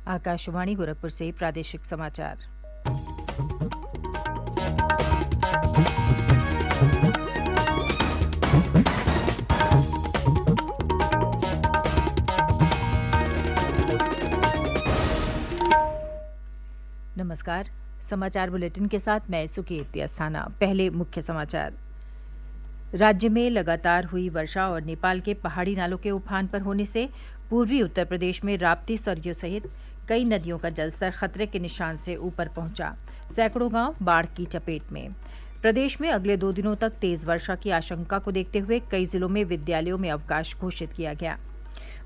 आकाशवाणी गोरखपुर से प्रादेशिक समाचार। नमस्कार। समाचार बुलेटिन के साथ मैं सुकीर्ति अस्थाना। पहले मुख्य समाचार। राज्य में लगातार हुई वर्षा और नेपाल के पहाड़ी नालों के उफान पर होने से पूर्वी उत्तर प्रदेश में राप्ती, सरयू सहित कई नदियों का जलस्तर खतरे के निशान से ऊपर पहुंचा। सैकड़ों गांव बाढ़ की चपेट में। प्रदेश में अगले 2 दिनों तक तेज वर्षा की आशंका को देखते हुए कई जिलों में विद्यालयों में अवकाश घोषित किया गया।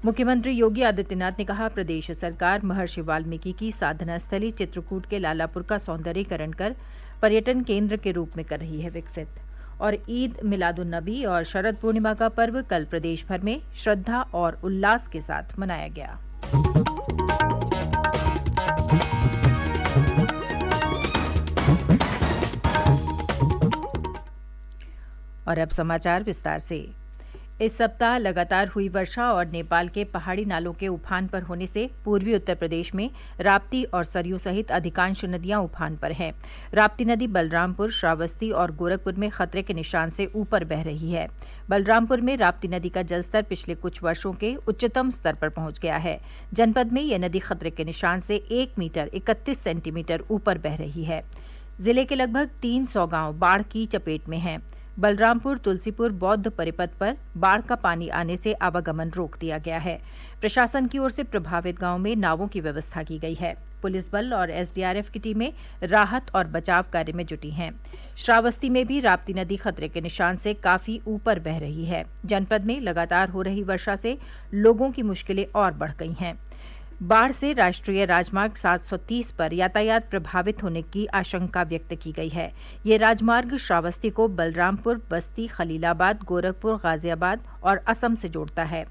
मुख्यमंत्री योगी आदित्यनाथ ने कहा, प्रदेश सरकार महर्षि वाल्मीकि की साधना स्थली चित्रकूट के लालापुर का सौंदर्यीकरण कर पर्यटन केंद्र के रूप में कर रही है विकसित। और ईद मिलादुन नबी और शरद पूर्णिमा का पर्व कल प्रदेश भर में श्रद्धा और उल्लास के साथ मनाया गया। और अब समाचार विस्तार से। इस सप्ताह लगातार हुई वर्षा और नेपाल के पहाड़ी नालों के उफान पर होने से पूर्वी उत्तर प्रदेश में राप्ती और सरयू सहित अधिकांश नदियां उफान पर हैं। राप्ती नदी बलरामपुर, श्रावस्ती और गोरखपुर में खतरे के निशान से ऊपर बह रही है। बलरामपुर में राप्ती नदी का जलस्तर पिछले कुछ वर्षों के उच्चतम स्तर पर पहुंच गया है। जनपद में यह नदी खतरे के निशान से 1 मीटर 31 सेंटीमीटर ऊपर बह रही है। जिले के लगभग 300 गांव बाढ़ की चपेट में हैं। बलरामपुर तुलसीपुर बौद्ध परिपथ पर बाढ़ का पानी आने से आवागमन रोक दिया गया है। प्रशासन की ओर से प्रभावित गांव में नावों की व्यवस्था की गई है। पुलिस बल और एसडीआरएफ की टीमें राहत और बचाव कार्य में जुटी हैं। श्रावस्ती में भी राप्ती नदी खतरे के निशान से काफी ऊपर बह रही है। जनपद में लगातार हो रही वर्षा से लोगों की मुश्किलें और बढ़ गई हैं। बाढ़ से राष्ट्रीय राजमार्ग 730 पर यातायात प्रभावित होने की आशंका व्यक्त की गई है। ये राजमार्ग श्रावस्ती को बलरामपुर, बस्ती, खलीलाबाद, गोरखपुर, गाजियाबाद और असम से जोड़ता है।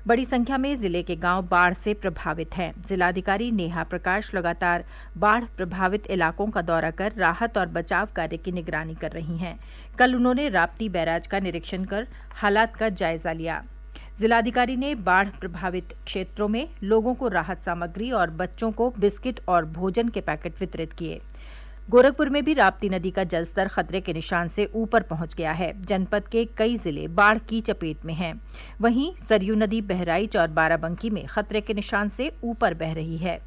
बड़ी संख्या में जिले के गांव बाढ़ से प्रभावित हैं। जिलाधिकारी नेहा प्रकाश लगातार बाढ़ प्रभावित इलाकों का दौरा कर राहत और बचाव कार्य की निगरानी कर रही हैं। कल उन्होंने राप्ती बैराज का निरीक्षण कर हालात का जायजा लिया। जिलाधिकारी ने बाढ़ प्रभावित क्षेत्रों में लोगों को राहत सामग्री और बच्चों को बिस्किट और भोजन के पैकेट वितरित किए। गोरखपुर में भी राप्ती नदी का जलस्तर खतरे के निशान से ऊपर पहुंच गया है। जनपद के कई जिले बाढ़ की चपेट में हैं। वहीं सरयू नदी बहराइच और बाराबंकी में खतरे के निशान से ऊपर बह रही है।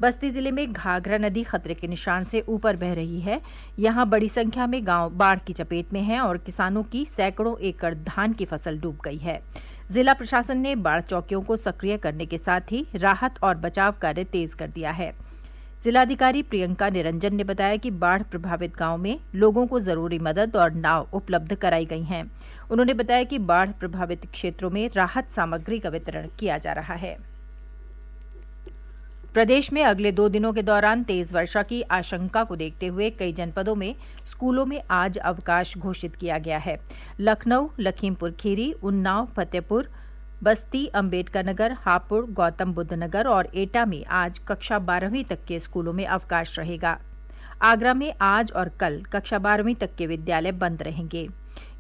बस्ती जिले में घाघरा नदी खतरे के निशान से ऊपर बह रही है। यहां बड़ी संख्या में गांव बाढ़ की चपेट में हैं और किसानों की सैकड़ों एकड़ धान की फसल डूब गई है। जिला प्रशासन ने बाढ़ चौकियों को सक्रिय करने के साथ ही राहत और बचाव कार्य तेज कर दिया है। जिलाधिकारी प्रियंका निरंजन ने बताया कि बाढ़ प्रभावित गांव में लोगों को जरूरी मदद और नाव उपलब्ध कराई गई हैं। उन्होंने बताया कि बाढ़ प्रभावित क्षेत्रों में राहत सामग्री का वितरण किया जा रहा है। प्रदेश में अगले 2 दिनों के दौरान तेज वर्षा की आशंका को देखते हुए कई जनपदों में स्कूलों में आज अवकाश घोषित किया गया है। लखनऊ, लखीमपुर खीरी, उन्नाव, फतेहपुर, बस्ती, अम्बेडकर नगर, हापुड़, गौतम बुद्ध नगर और एटा में आज कक्षा 12वीं तक के स्कूलों में अवकाश रहेगा। आगरा में आज और कल कक्षा 12वीं तक के विद्यालय बंद रहेंगे।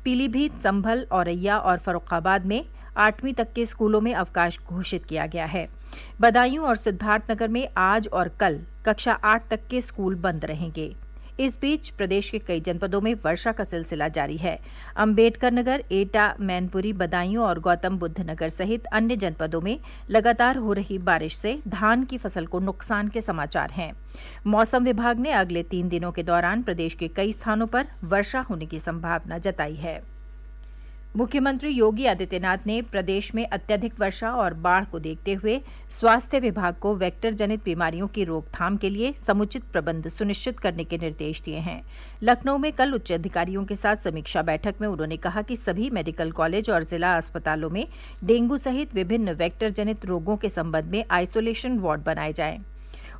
पीलीभीत, संभल, औरैया और फर्रुखाबाद में 8वीं तक के स्कूलों में अवकाश घोषित किया गया है। बदायूं और सिद्धार्थनगर में आज और कल कक्षा 8 तक के स्कूल बंद रहेंगे। इस बीच प्रदेश के कई जनपदों में वर्षा का सिलसिला जारी है। अम्बेडकर नगर, एटा, मैनपुरी, बदायूं और गौतम बुद्ध नगर सहित अन्य जनपदों में लगातार हो रही बारिश से धान की फसल को नुकसान के समाचार हैं। मौसम विभाग ने अगले 3 दिनों के दौरान प्रदेश के कई स्थानों पर वर्षा होने की संभावना जताई है। मुख्यमंत्री योगी आदित्यनाथ ने प्रदेश में अत्यधिक वर्षा और बाढ़ को देखते हुए स्वास्थ्य विभाग को वेक्टर जनित बीमारियों की रोकथाम के लिए समुचित प्रबंध सुनिश्चित करने के निर्देश दिए हैं। लखनऊ में कल उच्च अधिकारियों के साथ समीक्षा बैठक में उन्होंने कहा कि सभी मेडिकल कॉलेज और जिला अस्पतालों में डेंगू सहित विभिन्न वेक्टर जनित रोगों के संबंध में आइसोलेशन वार्ड बनाए जाएं।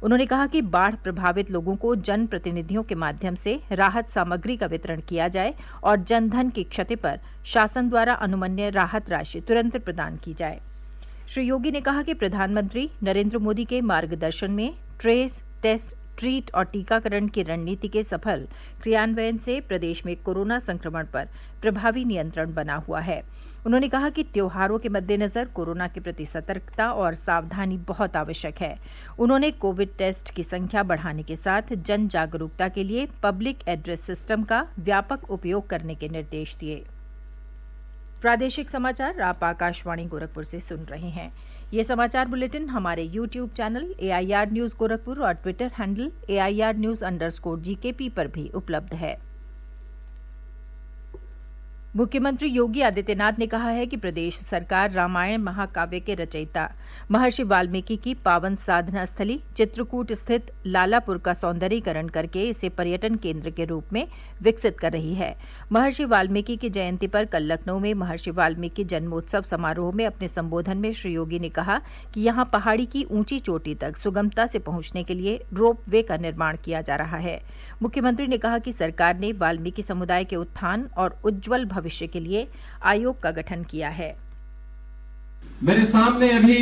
उन्होंने कहा कि बाढ़ प्रभावित लोगों को जनप्रतिनिधियों के माध्यम से राहत सामग्री का वितरण किया जाए और जनधन की क्षति पर शासन द्वारा अनुमन्य राहत राशि तुरंत प्रदान की जाए। श्री योगी ने कहा कि प्रधानमंत्री नरेंद्र मोदी के मार्गदर्शन में ट्रेस, टेस्ट, ट्रीट और टीकाकरण की रणनीति के सफल क्रियान्वयन से प्रदेश में कोरोना संक्रमण पर प्रभावी नियंत्रण बना हुआ है। उन्होंने कहा कि त्योहारों के मद्देनजर कोरोना के प्रति सतर्कता और सावधानी बहुत आवश्यक है। उन्होंने कोविड टेस्ट की संख्या बढ़ाने के साथ जन जागरूकता के लिए पब्लिक एड्रेस सिस्टम का व्यापक उपयोग करने के निर्देश दिए। प्रादेशिक समाचार आप आकाशवाणी गोरखपुर से सुन रहे हैं। ये समाचार बुलेटिन हमारे YouTube channel AIR news Gorakhpur और ट्विटर हैंडल AIR_GKP पर भी उपलब्ध है। मुख्यमंत्री योगी आदित्यनाथ ने कहा है कि प्रदेश सरकार रामायण महाकाव्य के रचयिता महर्षि वाल्मीकि की पावन साधना स्थली चित्रकूट स्थित लालापुर का सौंदर्यीकरण करके इसे पर्यटन केंद्र के रूप में विकसित कर रही है। महर्षि वाल्मीकि की जयंती पर कल लखनऊ में महर्षि वाल्मीकि जन्मोत्सव समारोह में अपने संबोधन में श्री योगी ने कहा कि यहाँ पहाड़ी की ऊंची चोटी तक सुगमता से पहुंचने के लिए रोप वे का निर्माण किया जा रहा है। मुख्यमंत्री ने कहा कि सरकार ने वाल्मीकि समुदाय के उत्थान और उज्ज्वल भविष्य के लिए आयोग का गठन किया है। मेरे सामने अभी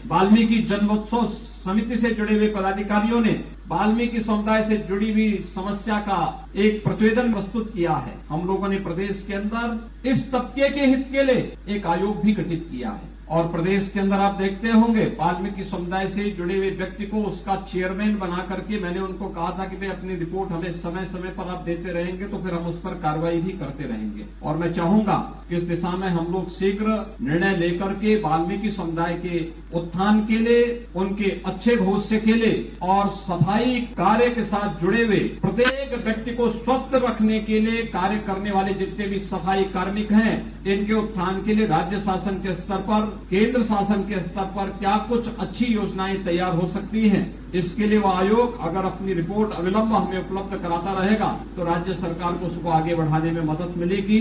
वाल्मीकि जन्मोत्सव समिति से जुड़े हुए पदाधिकारियों ने वाल्मीकि समुदाय से जुड़ी हुई समस्या का एक प्रतिवेदन प्रस्तुत किया है। हम लोगों ने प्रदेश के अंदर इस तबके के हित के लिए एक आयोग भी गठित किया है और प्रदेश के अंदर आप देखते होंगे वाल्मीकि समुदाय से जुड़े हुए व्यक्ति को उसका चेयरमैन बना करके मैंने उनको कहा था कि भाई अपनी रिपोर्ट हमें समय समय पर आप देते रहेंगे तो फिर हम उस पर कार्रवाई भी करते रहेंगे और मैं चाहूंगा कि इस दिशा में हम लोग शीघ्र निर्णय लेकर के वाल्मीकि समुदाय के उत्थान के लिए, उनके अच्छे भविष्य के लिए और सफाई कार्य के साथ जुड़े हुए प्रत्येक व्यक्ति को स्वस्थ रखने के लिए कार्य करने वाले जितने भी सफाई कार्मिक हैं, इनके उत्थान के लिए राज्य शासन के स्तर पर, केंद्र शासन के स्तर पर क्या कुछ अच्छी योजनाएं तैयार हो सकती हैं, इसके लिए वो आयोग अगर अपनी रिपोर्ट अविलंब हमें उपलब्ध कराता रहेगा तो राज्य सरकार को उसको आगे बढ़ाने में मदद मिलेगी।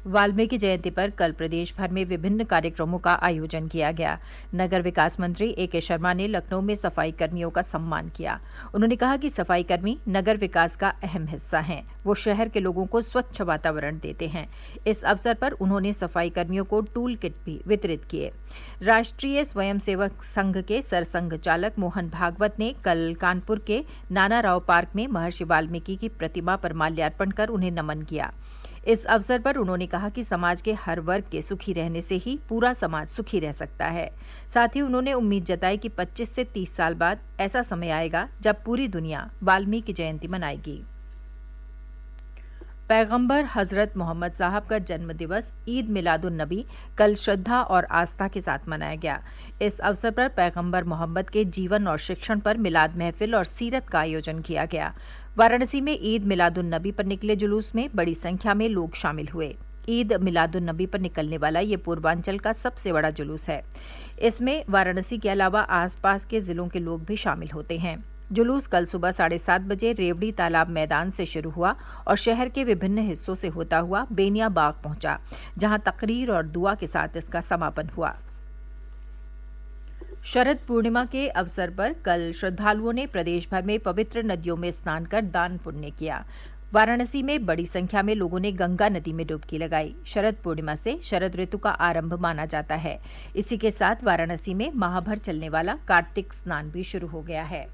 वाल्मीकि जयंती पर कल प्रदेश भर में विभिन्न कार्यक्रमों का आयोजन किया गया। नगर विकास मंत्री AK शर्मा ने लखनऊ में सफाई कर्मियों का सम्मान किया। उन्होंने कहा कि सफाई कर्मी नगर विकास का अहम हिस्सा हैं। वो शहर के लोगों को स्वच्छ वातावरण देते हैं। इस अवसर पर उन्होंने सफाई कर्मियों को टूल किट भी वितरित किए। राष्ट्रीय स्वयंसेवक संघ के सरसंघ चालक मोहन भागवत ने कल कानपुर के नाना राव पार्क में महर्षि वाल्मीकि की प्रतिमा पर माल्यार्पण कर उन्हें नमन किया। इस अवसर पर उन्होंने कहा कि समाज के हर वर्ग के सुखी रहने से ही पूरा समाज सुखी रह सकता है। साथ ही उन्होंने उम्मीद जताई कि 25 से 30 साल बाद ऐसा समय आएगा जब पूरी दुनिया वाल्मीकि जयंती मनाएगी। पैगंबर हजरत मोहम्मद साहब का जन्म दिवस ईद मिलादुन नबी कल श्रद्धा और आस्था के साथ मनाया गया। इस अवसर पर पैगंबर मोहम्मद के जीवन और शिक्षण पर मिलाद महफिल और सीरत का आयोजन किया गया। वाराणसी में ईद मिलादुन नबी पर निकले जुलूस में बड़ी संख्या में लोग शामिल हुए। ईद मिलादुन नबी पर निकलने वाला ये पूर्वांचल का सबसे बड़ा जुलूस है। इसमें वाराणसी के अलावा आसपास के जिलों के लोग भी शामिल होते हैं। जुलूस कल सुबह 7:30 बजे रेवड़ी तालाब मैदान से शुरू हुआ और शहर के विभिन्न हिस्सों से होता हुआ बेनिया बाग पहुंचा, जहां तकरीर और दुआ के साथ इसका समापन हुआ। शरद पूर्णिमा के अवसर पर कल श्रद्धालुओं ने प्रदेश भर में पवित्र नदियों में स्नान कर दान पुण्य किया। वाराणसी में बड़ी संख्या में लोगों ने गंगा नदी में डुबकी लगाई। शरद पूर्णिमा से शरद ऋतु का आरंभ माना जाता है। इसी के साथ वाराणसी में माह भर चलने वाला कार्तिक स्नान भी शुरू हो गया है।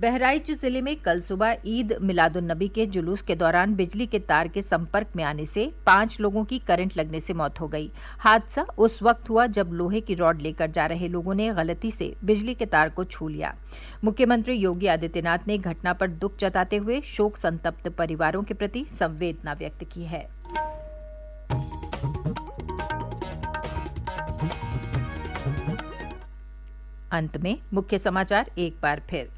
बहराइच जिले में कल सुबह ईद मिलादुन नबी के जुलूस के दौरान बिजली के तार के संपर्क में आने से 5 लोगों की करंट लगने से मौत हो गई। हादसा उस वक्त हुआ जब लोहे की रॉड लेकर जा रहे लोगों ने गलती से बिजली के तार को छू लिया। मुख्यमंत्री योगी आदित्यनाथ ने घटना पर दुख जताते हुए शोक संतप्त परिवारों के प्रति संवेदना व्यक्त की है। अंत में मुख्य समाचार एक बार फिर।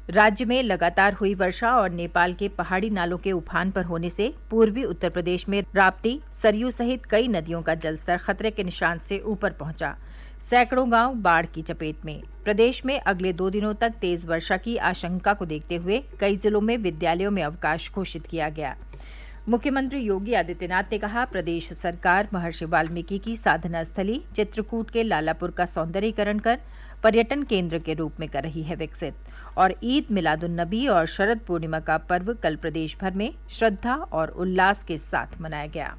राज्य में लगातार हुई वर्षा और नेपाल के पहाड़ी नालों के उफान पर होने से पूर्वी उत्तर प्रदेश में राप्ती, सरयू सहित कई नदियों का जलस्तर खतरे के निशान से ऊपर पहुंचा। सैकड़ों गांव बाढ़ की चपेट में। प्रदेश में अगले 2 दिनों तक तेज वर्षा की आशंका को देखते हुए कई जिलों में विद्यालयों में अवकाश घोषित किया गया। मुख्यमंत्री योगी आदित्यनाथ ने कहा, प्रदेश सरकार महर्षि वाल्मीकि की साधना स्थली चित्रकूट के लालापुर का सौंदर्यीकरण कर पर्यटन केंद्र के रूप में कर रही है विकसित। और ईद मिलादुन नबी और शरद पूर्णिमा का पर्व कल प्रदेश भर में श्रद्धा और उल्लास के साथ मनाया गया।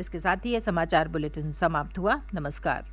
इसके साथ ही यह समाचार बुलेटिन समाप्त हुआ। नमस्कार।